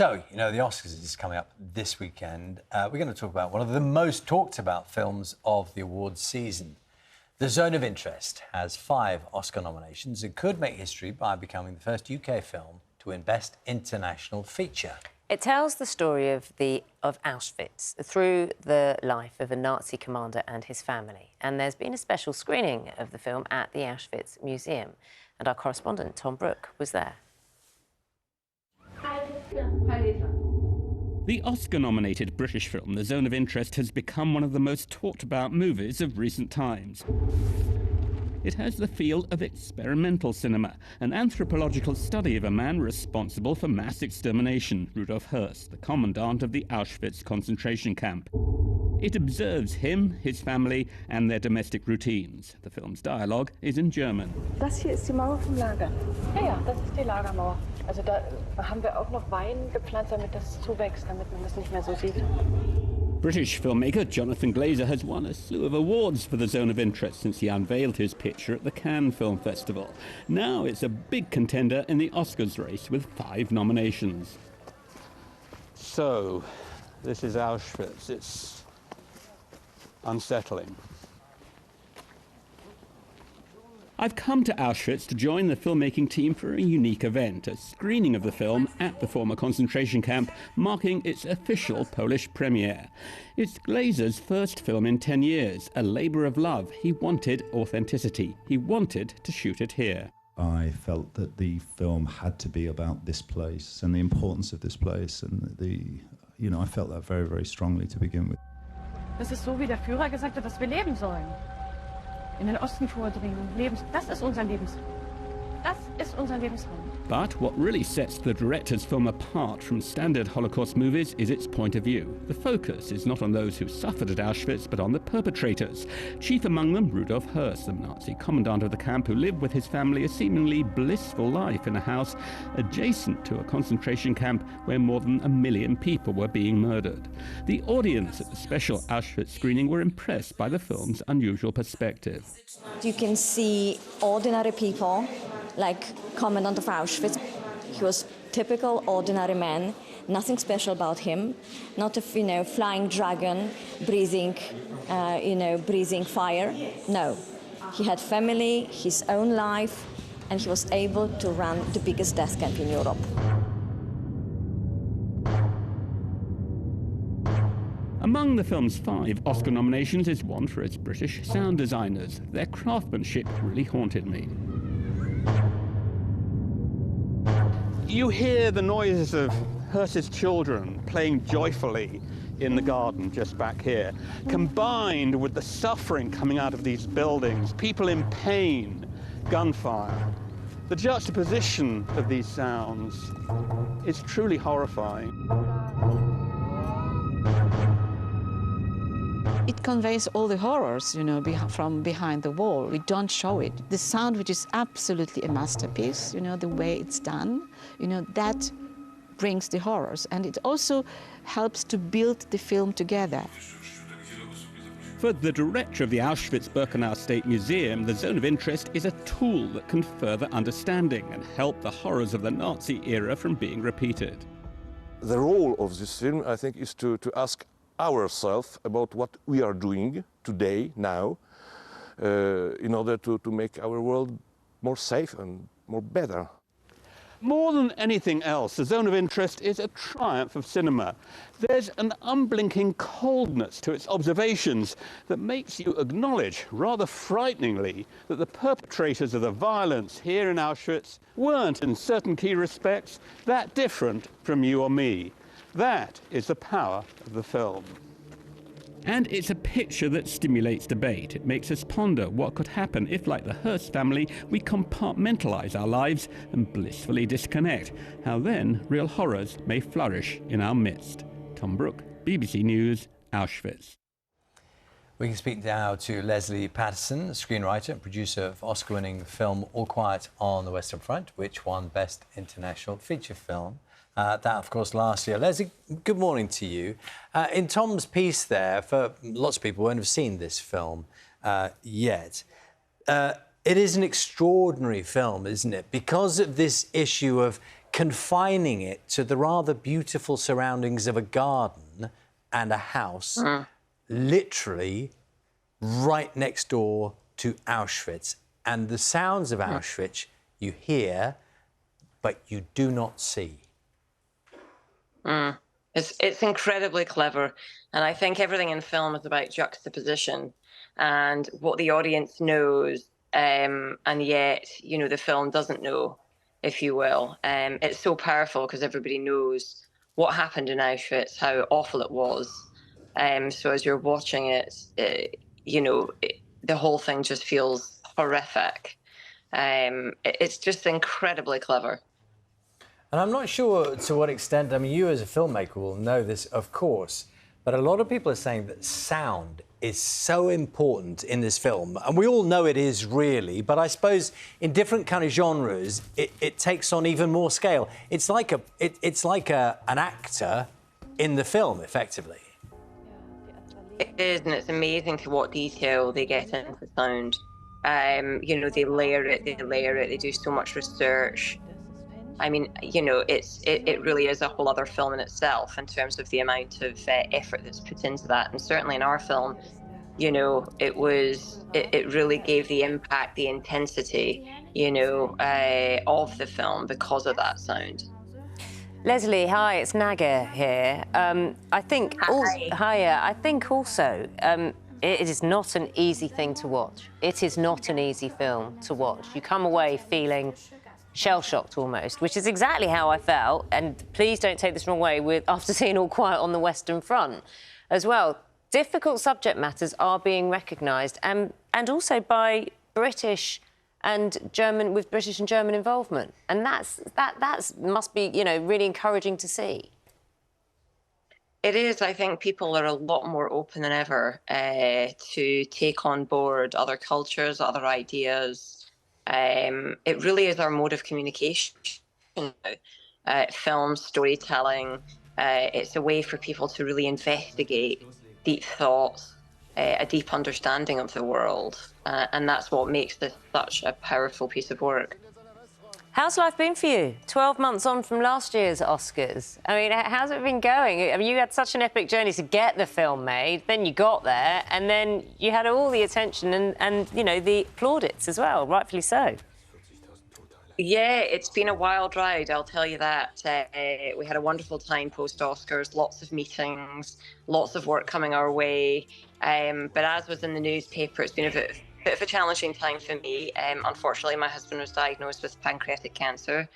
So, you know, the Oscars is coming up this weekend. We're going to talk about one of the most talked about films of the awards season. The Zone of Interest has 5 Oscar nominations and could make history by becoming the first UK film to win Best International Feature. It tells the story of Auschwitz through the life of a Nazi commander and his family. And there's been a special screening of the film at the Auschwitz Museum. And our correspondent, Tom Brooke, was there. The Oscar-nominated British film The Zone of Interest has become one of the most talked-about movies of recent times. It has the feel of experimental cinema, an anthropological study of a man responsible for mass extermination, Rudolf Höss, the commandant of the Auschwitz concentration camp. It observes him, his family and their domestic routines. The film's dialogue is in German. Das hier ist die Mauer vom Lager. Ja, das ist die Lagermauer. Also da haben wir auch noch Wein gepflanzt, damit das zuwächst, damit man das nicht mehr so sieht. British filmmaker Jonathan Glazer has won a slew of awards for The Zone of Interest since he unveiled his picture at the Cannes Film Festival. Now it's a big contender in the Oscars race with 5 nominations. So, this is Auschwitz. It's unsettling. I've come to Auschwitz to join the filmmaking team for a unique event, a screening of the film at the former concentration camp, marking its official Polish premiere. It's Glazer's first film in 10 years, a labour of love. He wanted authenticity. He wanted to shoot it here. I felt that the film had to be about this place and the importance of this place, and I felt that very, very strongly to begin with. Das ist so, wie der Führer gesagt hat, dass wir leben sollen. In den Osten vordringen, das ist unser Lebensraum. Das ist unser Lebensraum. But what really sets the director's film apart from standard Holocaust movies is its point of view. The focus is not on those who suffered at Auschwitz, but on the perpetrators. Chief among them, Rudolf Höss, the Nazi commandant of the camp who lived with his family a seemingly blissful life in a house adjacent to a concentration camp where more than 1 million people were being murdered. The audience at the special Auschwitz screening were impressed by the film's unusual perspective. You can see ordinary people, like Commandant of Auschwitz. He was typical ordinary man, nothing special about him, not a flying dragon breathing fire. No, he had family, his own life, and he was able to run the biggest death camp in Europe. Among the film's 5 Oscar nominations is one for its British sound designers. Their craftsmanship really haunted me. You hear the noises of Höss's children playing joyfully in the garden just back here, combined with the suffering coming out of these buildings, people in pain, gunfire. The juxtaposition of these sounds is truly horrifying. It conveys all the horrors, from behind the wall. We don't show it. The sound, which is absolutely a masterpiece, the way it's done, that brings the horrors. And it also helps to build the film together. For the director of the Auschwitz-Birkenau State Museum, The Zone of Interest is a tool that can further understanding and help the horrors of the Nazi era from being repeated. The role of this film, I think, is to ask ourselves about what we are doing today, now, in order to make our world more safe and more better. More than anything else, The Zone of Interest is a triumph of cinema. There's an unblinking coldness to its observations that makes you acknowledge, rather frighteningly, that the perpetrators of the violence here in Auschwitz weren't, in certain key respects, that different from you or me. That is the power of the film. And it's a picture that stimulates debate. It makes us ponder what could happen if, like the Höss family, we compartmentalise our lives and blissfully disconnect. How then real horrors may flourish in our midst. Tom Brooke, BBC News, Auschwitz. We can speak now to Lesley Paterson, screenwriter and producer of Oscar-winning film All Quiet on the Western Front, which won Best International Feature Film. That, of course, last year. Lesley, good morning to you. In Tom's piece there, for lots of people who haven't seen this film yet, it is an extraordinary film, isn't it? Because of this issue of confining it to the rather beautiful surroundings of a garden and a house, literally right next door to Auschwitz. And the sounds of Auschwitz you hear, but you do not see. It's incredibly clever, and I think everything in film is about juxtaposition and what the audience knows, and yet, you know, the film doesn't know, if you will. It's so powerful because everybody knows what happened in Auschwitz, how awful it was. So as you're watching it, you know, the whole thing just feels horrific. It's just incredibly clever. And I'm not sure to what extent, I mean, you as a filmmaker will know this, of course, but a lot of people are saying that sound is so important in this film. And we all know it is really, but I suppose in different kind of genres, it takes on even more scale. It's like an actor in the film, effectively. It is, and it's amazing to what detail they get into sound. You know, they layer it, they do so much research. I mean, you know, it really is a whole other film in itself in terms of the amount of effort that's put into that. And certainly in our film, you know, it really gave the impact, the intensity, you know, of the film because of that sound. Lesley, hi, it's Naga here. I think I think also it is not an easy thing to watch. It is not an easy film to watch. You come away feeling shell-shocked almost, which is exactly how I felt. And please don't take this wrong way after seeing All Quiet on the Western Front as well. Difficult subject matters are being recognised and also by British and German, with British and German involvement. And that must be, you know, really encouraging to see. It is. I think people are a lot more open than ever to take on board other cultures, other ideas. It really is our mode of communication now. Film, storytelling, it's a way for people to really investigate deep thoughts, a deep understanding of the world. And that's what makes this such a powerful piece of work. How's life been for you? 12 months on from last year's Oscars. I mean, how's it been going? I mean, you had such an epic journey to get the film made, then you got there, and then you had all the attention and you know, the plaudits as well, rightfully so. Yeah, it's been a wild ride, I'll tell you that. We had a wonderful time post-Oscars, lots of meetings, lots of work coming our way. But as was in the newspaper, it's been a bit of a challenging time for me. Unfortunately, my husband was diagnosed with pancreatic cancer.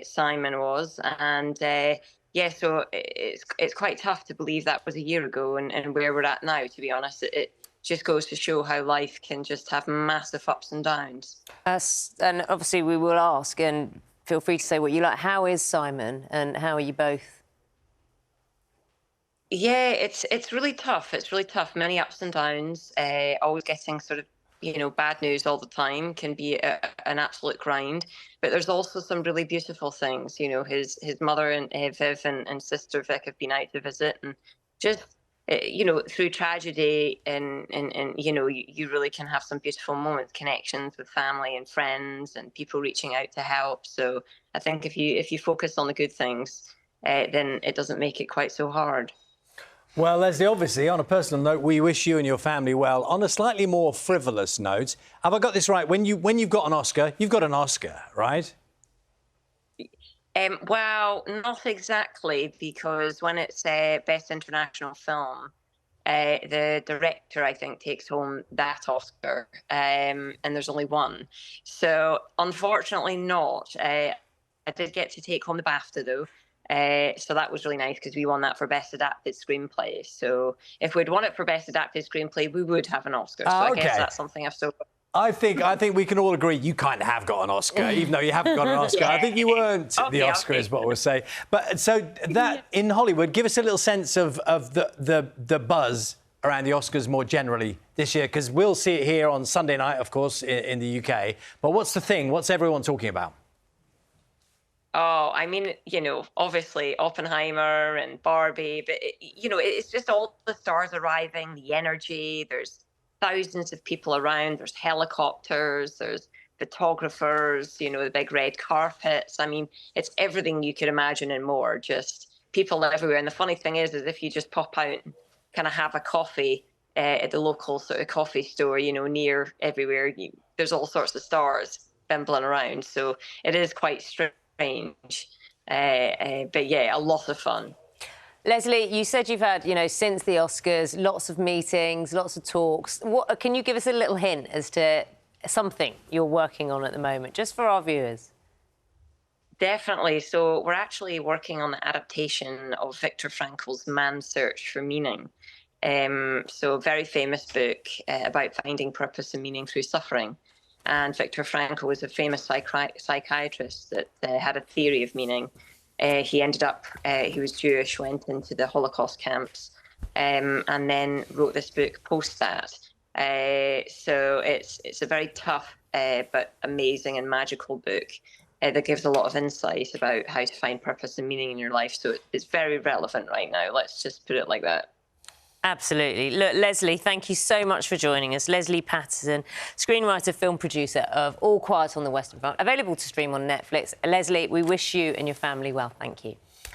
Simon was. And yeah, so it's quite tough to believe that was a year ago and where we're at now, to be honest. It just goes to show how life can just have massive ups and downs. And obviously we will ask, and feel free to say what you like. How is Simon and how are you both? Yeah, it's really tough. It's really tough. Many ups and downs. Always getting sort of, you know, bad news all the time can be an absolute grind. But there's also some really beautiful things. You know, his mother and Viv and sister Vic have been out to visit, and just, you know, through tragedy and you know, you really can have some beautiful moments, connections with family and friends and people reaching out to help. So I think if you focus on the good things, then it doesn't make it quite so hard. Well, Lesley, obviously, on a personal note, we wish you and your family well. On a slightly more frivolous note, have I got this right? When you've got an Oscar, you've got an Oscar, right? Well, not exactly, because when it's Best International Film, the director, I think, takes home that Oscar, and there's only one. So, unfortunately not. I did get to take home the BAFTA, though. So that was really nice because we won that for Best Adapted Screenplay. So if we'd won it for Best Adapted Screenplay, we would have an Oscar. So I guess that's something I've still got. I think we can all agree you kind of have got an Oscar, even though you haven't got an Oscar. Yeah. I think you earned the Oscar, is what we'll say. But so that in Hollywood, give us a little sense of the buzz around the Oscars more generally this year, because we'll see it here on Sunday night, of course, in the UK. But what's the thing? What's everyone talking about? Oh, I mean, you know, obviously Oppenheimer and Barbie, but, you know, it's just all the stars arriving, the energy, there's thousands of people around, there's helicopters, there's photographers, you know, the big red carpets. I mean, it's everything you could imagine and more, just people everywhere. And the funny thing is if you just pop out and kind of have a coffee at the local sort of coffee store, you know, near everywhere, there's all sorts of stars bimbling around. So it is quite strange. But yeah, a lot of fun. Lesley, you said you've had, you know, since the Oscars, lots of meetings, lots of talks. What, can you give us a little hint as to something you're working on at the moment, just for our viewers? Definitely. So we're actually working on the adaptation of Viktor Frankl's Man's Search for Meaning. So a very famous book about finding purpose and meaning through suffering. And Viktor Frankl was a famous psychiatrist that had a theory of meaning. He ended up, he was Jewish, went into the Holocaust camps, and then wrote this book post that. So it's a very tough but amazing and magical book that gives a lot of insight about how to find purpose and meaning in your life. So it's very relevant right now. Let's just put it like that. Absolutely. Look, Lesley, thank you so much for joining us. Lesley Paterson, screenwriter, film producer of All Quiet on the Western Front, available to stream on Netflix. Lesley, we wish you and your family well. Thank you.